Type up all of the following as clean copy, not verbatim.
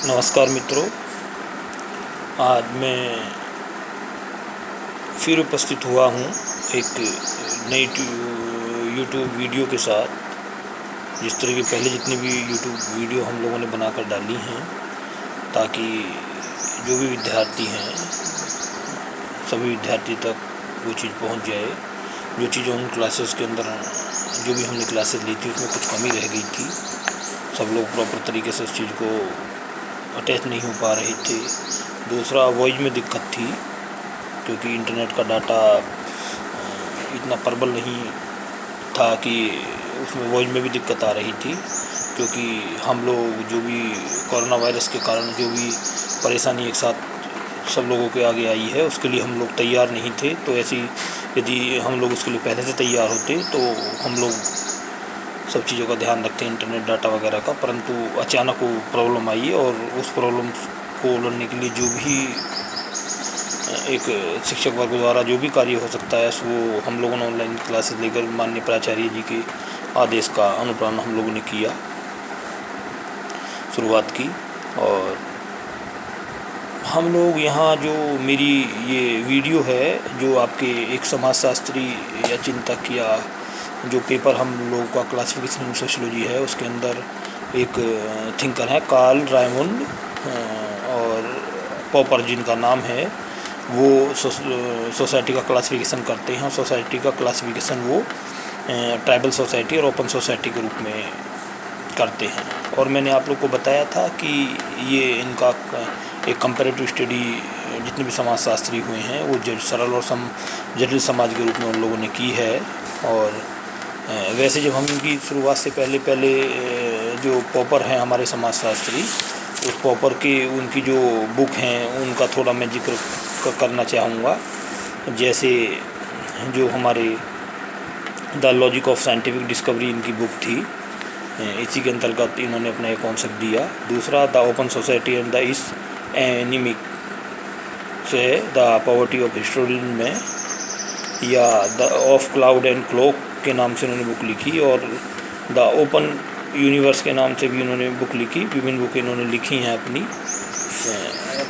नमस्कार मित्रों, आज मैं फिर उपस्थित हुआ हूँ एक नई यूट्यूब वीडियो के साथ। जिस तरह की पहले जितनी भी यूट्यूब वीडियो हम लोगों ने बनाकर डाली हैं, ताकि जो भी विद्यार्थी हैं सभी विद्यार्थी तक वो चीज़ पहुँच जाए। जो चीज़ें उन क्लासेस के अंदर जो भी हमने क्लासेस ली थी उसमें कुछ कमी रह गई थी, सब लोग प्रॉपर तरीके से उस चीज़ को अटैच नहीं हो पा रहे थे। दूसरा, वॉइस में दिक्कत थी, क्योंकि इंटरनेट का डाटा इतना प्रबल नहीं था कि उसमें वॉइस में भी दिक्कत आ रही थी। क्योंकि हम लोग जो भी कोरोना वायरस के कारण जो भी परेशानी एक साथ सब लोगों के आगे आई है, उसके लिए हम लोग तैयार नहीं थे। तो ऐसी यदि हम लोग उसके लिए पहले से तैयार होते तो हम लोग सब चीज़ों का ध्यान रखते हैं, इंटरनेट डाटा वगैरह का। परंतु अचानक वो प्रॉब्लम आई और उस प्रॉब्लम को लड़ने के लिए जो भी एक शिक्षक वर्ग द्वारा जो भी कार्य हो सकता है, वो हम लोगों ने ऑनलाइन क्लासेस लेकर माननीय प्राचार्य जी के आदेश का अनुपालन हम लोगों ने किया, शुरुआत की। और हम लोग यहाँ जो मेरी ये वीडियो है, जो आपके एक समाजशास्त्री या चिंतक या जो पेपर हम लोगों का क्लासिफिकेशन इन सोशियोलॉजी है, उसके अंदर एक थिंकर है कार्ल रायमंड और पॉपर जिनका नाम है, वो सोसाइटी का क्लासिफिकेशन करते हैं। सोसाइटी का क्लासिफिकेशन वो ट्राइबल सोसाइटी और ओपन सोसाइटी के रूप में करते हैं। और मैंने आप लोग को बताया था कि ये इनका एक कंपैरेटिव स्टडी जितने भी समाजशास्त्री हुए हैं वो सरल और जटिल समाज के रूप में उन लोगों ने की है। और वैसे जब हम इनकी शुरुआत से पहले जो पॉपर हैं हमारे समाजशास्त्री, उस पॉपर के उनकी जो बुक हैं उनका थोड़ा मैं जिक्र करना चाहूँगा। जैसे जो हमारे the logic of scientific discovery इनकी बुक थी, इसी के अंतर्गत इन्होंने अपना एक कॉन्सेप्ट दिया। दूसरा, the open society and the इस एनिमिक से द पॉवर्टी ऑफ हिस्टोरियन में, या the of cloud and clock के नाम से उन्होंने बुक लिखी, और द ओपन यूनिवर्स के नाम से भी उन्होंने बुक लिखी। विभिन्न बुक इन्होंने लिखी हैं अपनी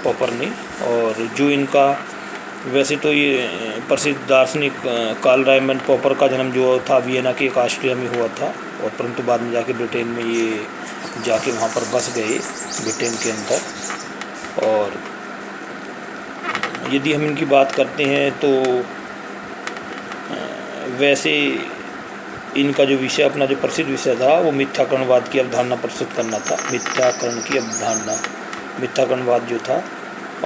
पॉपर ने। और जो इनका वैसे तो ये प्रसिद्ध दार्शनिक कार्ल रायमंड पॉपर का जन्म जो था वियना के एक ऑस्ट्रिया में हुआ था, और परंतु बाद में जाके ब्रिटेन में ये जाके वहाँ पर बस गए, ब्रिटेन के अंदर। और यदि हम इनकी बात करते हैं तो वैसे इनका जो विषय, अपना जो प्रसिद्ध विषय था, वो मिथ्याकरणवाद की अवधारणा प्रस्तुत करना था। मिथ्याकरण की अवधारणा, मिथ्याकरणवाद जो था।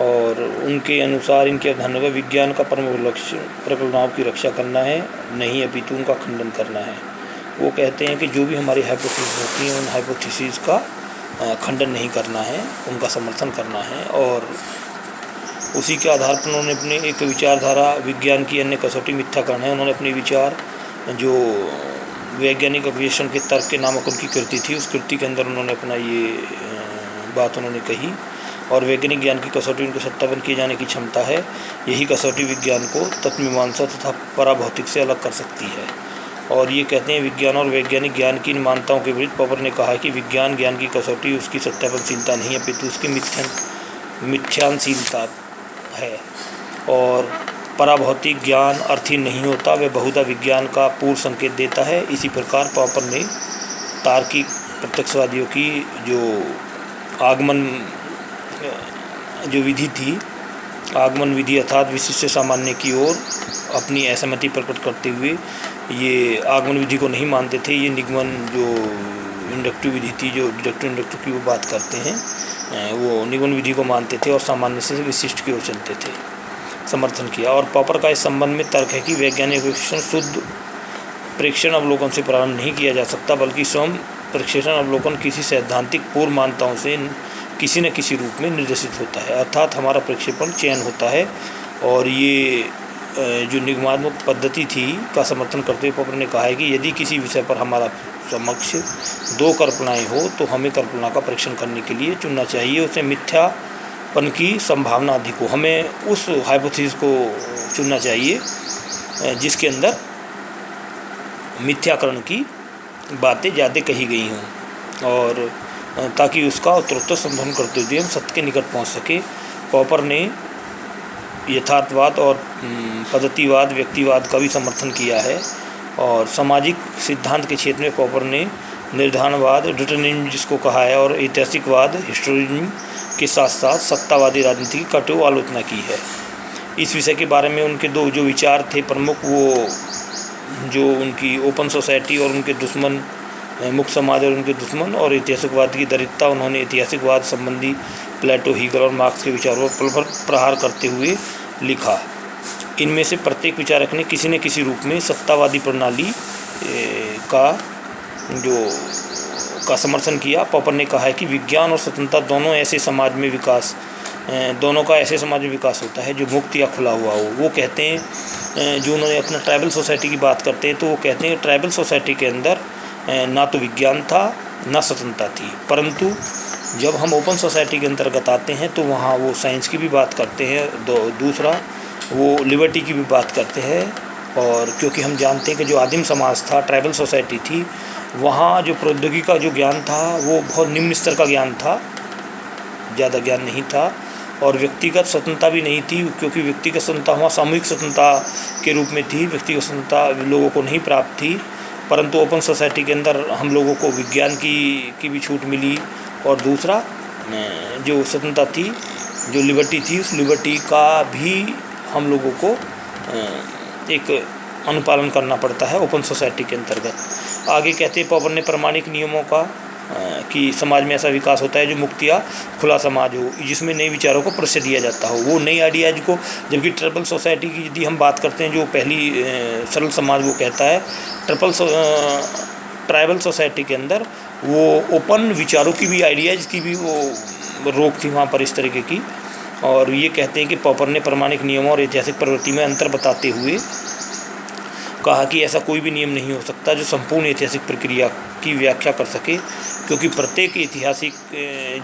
और उनके अनुसार इनकी अवधारणा का विज्ञान का प्रमुख लक्ष्य प्रकल्पनाओं की रक्षा करना है, नहीं अपितु उनका खंडन करना है। वो कहते हैं कि जो भी हमारी हाइपोथेसिस होती हैं, उन हाइपोथेसिस का खंडन नहीं करना है, उनका समर्थन करना है। और उसी के आधार पर उन्होंने अपने एक विचारधारा, विज्ञान की अन्य कसौटी मिथ्याकरण है, उन्होंने अपने विचार जो वैज्ञानिक अभिवेशन के तर्क के नामक उनकी कृति थी, उस कृति के अंदर उन्होंने अपना ये बात उन्होंने कही। और वैज्ञानिक ज्ञान की कसौटी उनको सत्यापन किए जाने की क्षमता है, यही कसौटी विज्ञान को तत्वमीमांसा तथा पराभौतिक से अलग कर सकती है। और ये कहते हैं विज्ञान और वैज्ञानिक ज्ञान की इन मान्यताओं के विरुद्ध पॉपर ने कहा कि विज्ञान ज्ञान की कसौटी उसकी सत्यापनशीलता नहीं अपितु उसकी मिथ्यानशीलता है। और पराभौतिक ज्ञान अर्थहीन नहीं होता, वह बहुधा विज्ञान का पूर्व संकेत देता है। इसी प्रकार पॉपर ने तार्किक प्रत्यक्षवादियों की जो आगमन जो विधि थी, आगमन विधि अर्थात विशिष्ट से सामान्य की ओर अपनी असहमति प्रकट करते हुए ये आगमन विधि को नहीं मानते थे। ये निगमन जो इंडक्टिव विधि थी, जो डिडक्टिव इंडक्टिव की वो बात करते हैं, वो निगमन विधि को मानते थे और सामान्य से विशिष्ट की ओर चलते थे, समर्थन किया। और पॉपर का इस संबंध में तर्क है कि वैज्ञानिक विश्लेषण शुद्ध प्रेक्षण अवलोकन से प्रारंभ नहीं किया जा सकता, बल्कि स्वयं प्रेक्षण अवलोकन किसी सैद्धांतिक पूर्व मान्यताओं से किसी न किसी रूप में निर्देशित होता है, अर्थात हमारा प्रक्षेपण चयन होता है। और ये जो निगमात्मक पद्धति थी का समर्थन करते हुए पॉपर ने कहा है कि यदि किसी विषय पर हमारा समक्ष दो कल्पनाएँ हो तो हमें कल्पना का परीक्षण करने के लिए चुनना चाहिए, उसे मिथ्यापन की संभावना अधिक हो। हमें उस हाइपोथेसिस को चुनना चाहिए जिसके अंदर मिथ्याकरण की बातें ज़्यादा कही गई हों। और ताकि उसका उत्तरोत्तर संशोधन करते हुए हम सत्य के निकट पहुंच सके। पॉपर ने यथार्थवाद और पद्धतिवाद, व्यक्तिवाद का भी समर्थन किया है। और सामाजिक सिद्धांत के क्षेत्र में पॉपर ने निर्धारणवाद, डिटरमिनिज्म जिसको कहा है, और ऐतिहासिकवाद, हिस्टोरिज्म के साथ साथ सत्तावादी राजनीति की कटु आलोचना की है। इस विषय के बारे में उनके दो जो विचार थे प्रमुख, वो जो उनकी ओपन सोसाइटी और उनके दुश्मन, मुक्त समाज और उनके दुश्मन, और ऐतिहासिकवाद की दरिद्रता। उन्होंने ऐतिहासिकवाद संबंधी प्लेटो, हीगल और मार्क्स के विचारों पर प्रहार करते हुए लिखा। इनमें से प्रत्येक विचारक ने किसी न किसी रूप में सत्तावादी प्रणाली का समर्थन किया। पॉपर ने कहा है कि विज्ञान और स्वतंत्रता दोनों का ऐसे समाज में विकास होता है जो मुक्त या खुला हुआ हो। वो कहते हैं, जो उन्होंने अपना ट्राइबल सोसाइटी की बात करते हैं, तो वो कहते हैं ट्राइबल सोसाइटी के अंदर ना तो विज्ञान था ना स्वतंत्रता थी, परंतु जब हम ओपन सोसाइटी के अंतर्गत आते हैं तो वहाँ वो साइंस की भी बात करते हैं, दूसरा वो लिबर्टी की भी बात करते हैं। और क्योंकि हम जानते हैं कि जो आदिम समाज था, ट्राइबल सोसाइटी थी, वहाँ जो प्रौद्योगिकी का जो ज्ञान था वो बहुत निम्न स्तर का ज्ञान था, ज़्यादा ज्ञान नहीं था, और व्यक्तिगत स्वतंत्रता भी नहीं थी, क्योंकि व्यक्तिगत स्वतंत्रता वहाँ सामूहिक स्वतंत्रता के रूप में थी। व्यक्तिगत स्वतंत्रता लोगों को नहीं प्राप्त थी, परंतु ओपन सोसाइटी के अंदर हम लोगों को विज्ञान की भी छूट मिली। और दूसरा जो स्वतंत्रता थी, जो लिबर्टी थी, उस लिबर्टी का भी हम लोगों को एक अनुपालन करना पड़ता है ओपन सोसाइटी के अंतर्गत। आगे कहते हैं पॉपर ने प्रमाणिक नियमों का कि समाज में ऐसा विकास होता है जो मुक्त या खुला समाज हो, जिसमें नए विचारों को प्रश्रय दिया जाता हो, वो नई आइडियाज को। जबकि ट्राइबल सोसाइटी की यदि हम बात करते हैं, जो पहली सरल समाज वो कहता है, ट्राइबल सोसाइटी के अंदर वो ओपन विचारों की भी, आइडियाज़ की भी वो रोक थी वहाँ पर इस तरीके की। और ये कहते हैं कि पॉपर ने प्रमाणिक नियमों और ऐतिहासिक प्रवृत्ति में अंतर बताते हुए कहा कि ऐसा कोई भी नियम नहीं हो सकता जो संपूर्ण ऐतिहासिक प्रक्रिया की व्याख्या कर सके, क्योंकि प्रत्येक ऐतिहासिक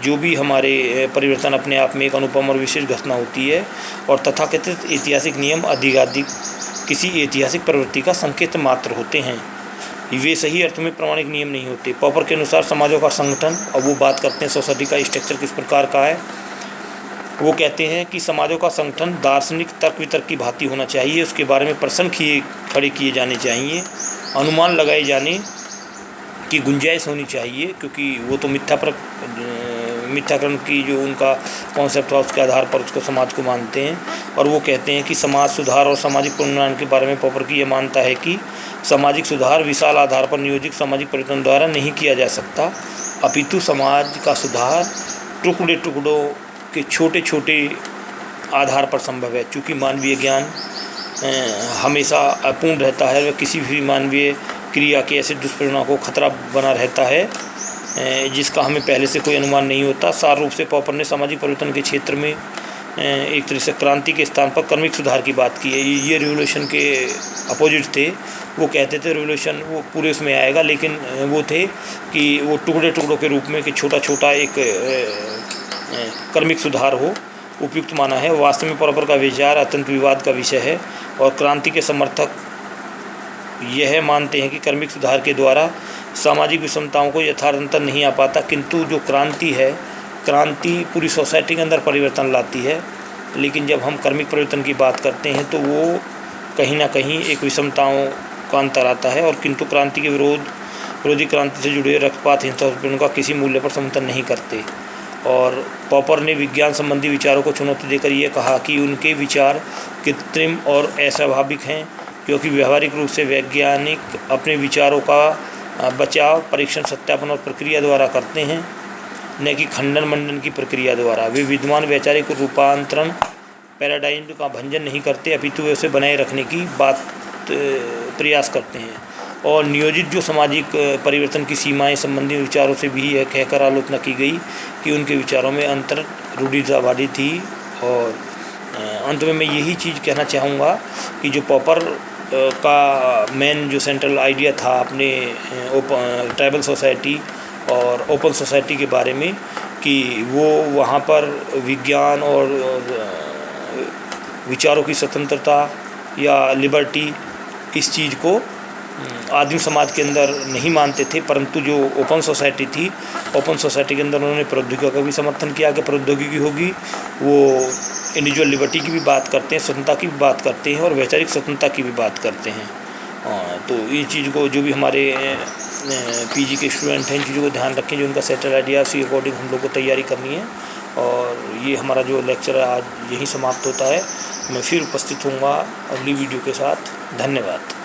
जो भी हमारे परिवर्तन अपने आप में एक अनुपम और विशेष घटना होती है, और तथाकथित ऐतिहासिक नियम अधिकाधिक किसी ऐतिहासिक प्रवृत्ति का संकेत मात्र होते हैं, वे सही अर्थ में प्रमाणिक नियम नहीं होते। पॉपर के अनुसार समाजों का संगठन, और वो बात करते हैं सोसाइटी का स्ट्रक्चर किस प्रकार का है, वो कहते हैं कि समाजों का संगठन दार्शनिक तर्क वितर्क की भांति होना चाहिए, उसके बारे में प्रश्न खड़े किए जाने चाहिए, अनुमान लगाए जाने की गुंजाइश होनी चाहिए, क्योंकि वो तो मिथ्याकरण की जो उनका कॉन्सेप्ट था उसके आधार पर उसको समाज को मानते हैं। और वो कहते हैं कि समाज सुधार और सामाजिक पुनर्निर्माण के बारे में पॉपर की यह मानता है कि सामाजिक सुधार विशाल आधार पर नियोजित सामाजिक परिवर्तन द्वारा नहीं किया जा सकता, अपितु समाज का सुधार टुकड़ों के छोटे छोटे आधार पर संभव है। चूँकि मानवीय ज्ञान हमेशा अपूर्ण रहता है, वह किसी भी मानवीय क्रिया के ऐसे दुष्परिणाम को खतरा बना रहता है जिसका हमें पहले से कोई अनुमान नहीं होता। सार रूप से पॉपर ने सामाजिक परिवर्तन के क्षेत्र में एक तरह से क्रांति के स्थान पर कर्मिक सुधार की बात की है। ये रिवोल्यूशन के अपोजिट थे। वो कहते थे रिवोल्यूशन वो पूरे उसमें आएगा, लेकिन वो थे कि वो टुकड़ों के रूप में कि छोटा छोटा एक कर्मिक सुधार हो, उपयुक्त माना है। वास्तव में पॉपर का विचार अत्यंत विवाद का विषय है, और क्रांति के समर्थक यह मानते हैं कि कर्मिक सुधार के द्वारा सामाजिक विषमताओं को यथार्थ नहीं आ पाता, किंतु जो क्रांति है, क्रांति पूरी सोसाइटी के अंदर परिवर्तन लाती है। लेकिन जब हम कर्मिक परिवर्तन की बात करते हैं तो वो कहीं ना कहीं एक विषमताओं का अंतर आता है, और किंतु क्रांति के विरोधी क्रांति से जुड़े रक्तपात, हिंसा उत्पीड़न का किसी मूल्य पर समर्थन नहीं करते। और पॉपर ने विज्ञान संबंधी विचारों को चुनौती देकर ये कहा कि उनके विचार कृत्रिम और अस्वाभाविक हैं, क्योंकि व्यावहारिक रूप से वैज्ञानिक अपने विचारों का बचाव परीक्षण, सत्यापन और प्रक्रिया द्वारा करते हैं, न कि खंडन मंडन की प्रक्रिया द्वारा। वे विद्वान वैचारिक रूपांतरण पैराडाइम का भंजन नहीं करते, अपितु वे उसे बनाए रखने की प्रयास करते हैं। और नियोजित जो सामाजिक परिवर्तन की सीमाएं संबंधी विचारों से भी यह कहकर आलोचना की गई कि उनके विचारों में अंतर रूढ़िवादी थी। और अंत में मैं यही चीज़ कहना चाहूँगा कि जो पॉपर का मेन जो सेंट्रल आइडिया था अपने ट्राइबल सोसाइटी और ओपन सोसाइटी के बारे में, कि वो वहाँ पर विज्ञान और विचारों की स्वतंत्रता या लिबर्टी, इस चीज़ को आदिम समाज के अंदर नहीं मानते थे, परंतु जो ओपन सोसाइटी थी, ओपन सोसाइटी के अंदर उन्होंने प्रौद्योगिकी का भी समर्थन किया कि प्रौद्योगिकी होगी, वो इंडिविजुअल लिबर्टी की भी बात करते हैं, स्वतंत्रता की भी बात करते हैं और वैचारिक स्वतंत्रता की भी बात करते हैं। तो ये चीज़ को जो भी हमारे पीजी के स्टूडेंट हैं, इन चीज़ों को ध्यान रखें, जो उनका सेटल आइडिया उसी अकॉर्डिंग हम लोग को तैयारी करनी है। और ये हमारा जो लेक्चर है आज यहीं समाप्त होता है। मैं फिर उपस्थित होऊंगा अगली वीडियो के साथ। धन्यवाद।